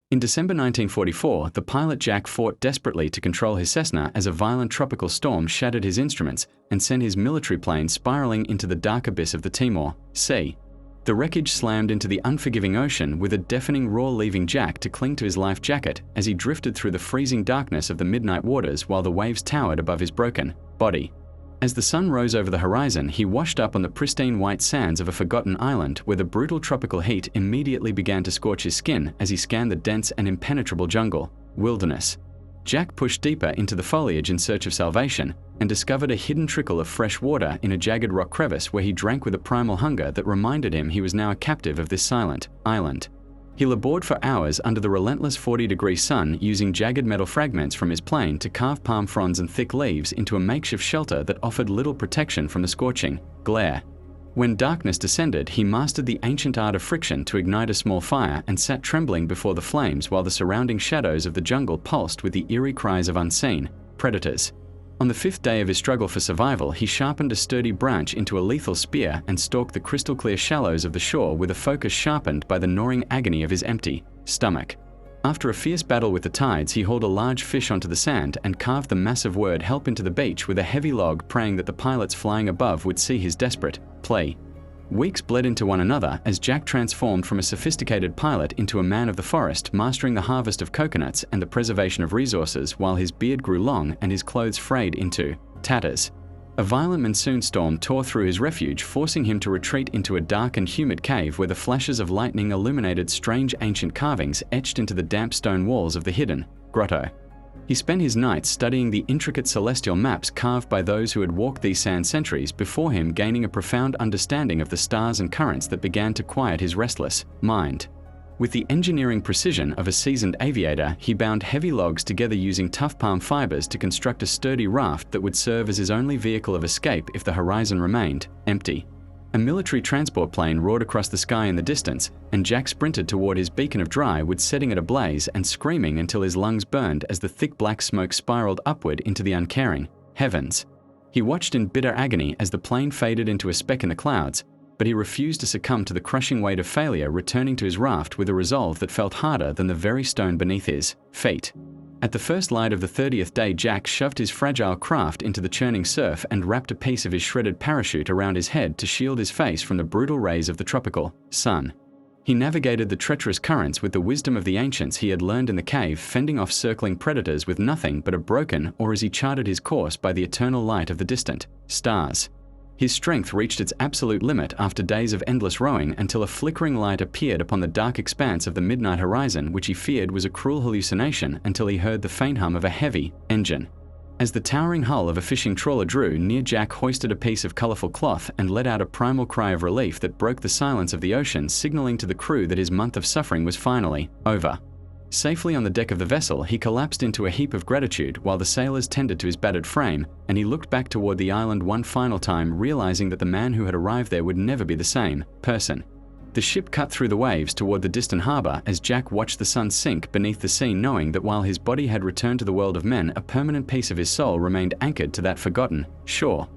In December 1944, the pilot Jack fought desperately to control his Cessna as a violent tropical storm shattered his instruments and sent his military plane spiraling into the dark abyss of the Timor Sea. The wreckage slammed into the unforgiving ocean with a deafening roar, leaving Jack to cling to his life jacket as he drifted through the freezing darkness of the midnight waters while the waves towered above his broken body. As the sun rose over the horizon, he washed up on the pristine white sands of a forgotten island where the brutal tropical heat immediately began to scorch his skin as he scanned the dense and impenetrable jungle wilderness. Jack pushed deeper into the foliage in search of salvation and discovered a hidden trickle of fresh water in a jagged rock crevice where he drank with a primal hunger that reminded him he was now a captive of this silent island. He labored for hours under the relentless 40-degree sun, using jagged metal fragments from his plane to carve palm fronds and thick leaves into a makeshift shelter that offered little protection from the scorching glare. When darkness descended, he mastered the ancient art of friction to ignite a small fire and sat trembling before the flames while the surrounding shadows of the jungle pulsed with the eerie cries of unseen predators. On the 5th day of his struggle for survival, he sharpened a sturdy branch into a lethal spear and stalked the crystal-clear shallows of the shore with a focus sharpened by the gnawing agony of his empty stomach. After a fierce battle with the tides, he hauled a large fish onto the sand and carved the massive word "help" into the beach with a heavy log, praying that the pilots flying above would see his desperate plea. Weeks bled into one another as Jack transformed from a sophisticated pilot into a man of the forest, mastering the harvest of coconuts and the preservation of resources while his beard grew long and his clothes frayed into tatters. A violent monsoon storm tore through his refuge, forcing him to retreat into a dark and humid cave where the flashes of lightning illuminated strange ancient carvings etched into the damp stone walls of the hidden grotto. He spent his nights studying the intricate celestial maps carved by those who had walked these sand centuries before him, gaining a profound understanding of the stars and currents that began to quiet his restless mind. With the engineering precision of a seasoned aviator, he bound heavy logs together using tough palm fibers to construct a sturdy raft that would serve as his only vehicle of escape if the horizon remained empty. A military transport plane roared across the sky in the distance, and Jack sprinted toward his beacon of dry wood, setting it ablaze and screaming until his lungs burned as the thick black smoke spiraled upward into the uncaring heavens. He watched in bitter agony as the plane faded into a speck in the clouds, but he refused to succumb to the crushing weight of failure, returning to his raft with a resolve that felt harder than the very stone beneath his feet. At the first light of the 30th day, Jack shoved his fragile craft into the churning surf and wrapped a piece of his shredded parachute around his head to shield his face from the brutal rays of the tropical sun. He navigated the treacherous currents with the wisdom of the ancients he had learned in the cave, fending off circling predators with nothing but a broken oar as he charted his course by the eternal light of the distant stars. His strength reached its absolute limit after days of endless rowing until a flickering light appeared upon the dark expanse of the midnight horizon, which he feared was a cruel hallucination until he heard the faint hum of a heavy engine. As the towering hull of a fishing trawler drew near, Jack hoisted a piece of colorful cloth and let out a primal cry of relief that broke the silence of the ocean, signaling to the crew that his month of suffering was finally over. Safely on the deck of the vessel, he collapsed into a heap of gratitude while the sailors tended to his battered frame, and he looked back toward the island one final time, realizing that the man who had arrived there would never be the same person. The ship cut through the waves toward the distant harbor as Jack watched the sun sink beneath the sea, knowing that while his body had returned to the world of men, a permanent piece of his soul remained anchored to that forgotten shore.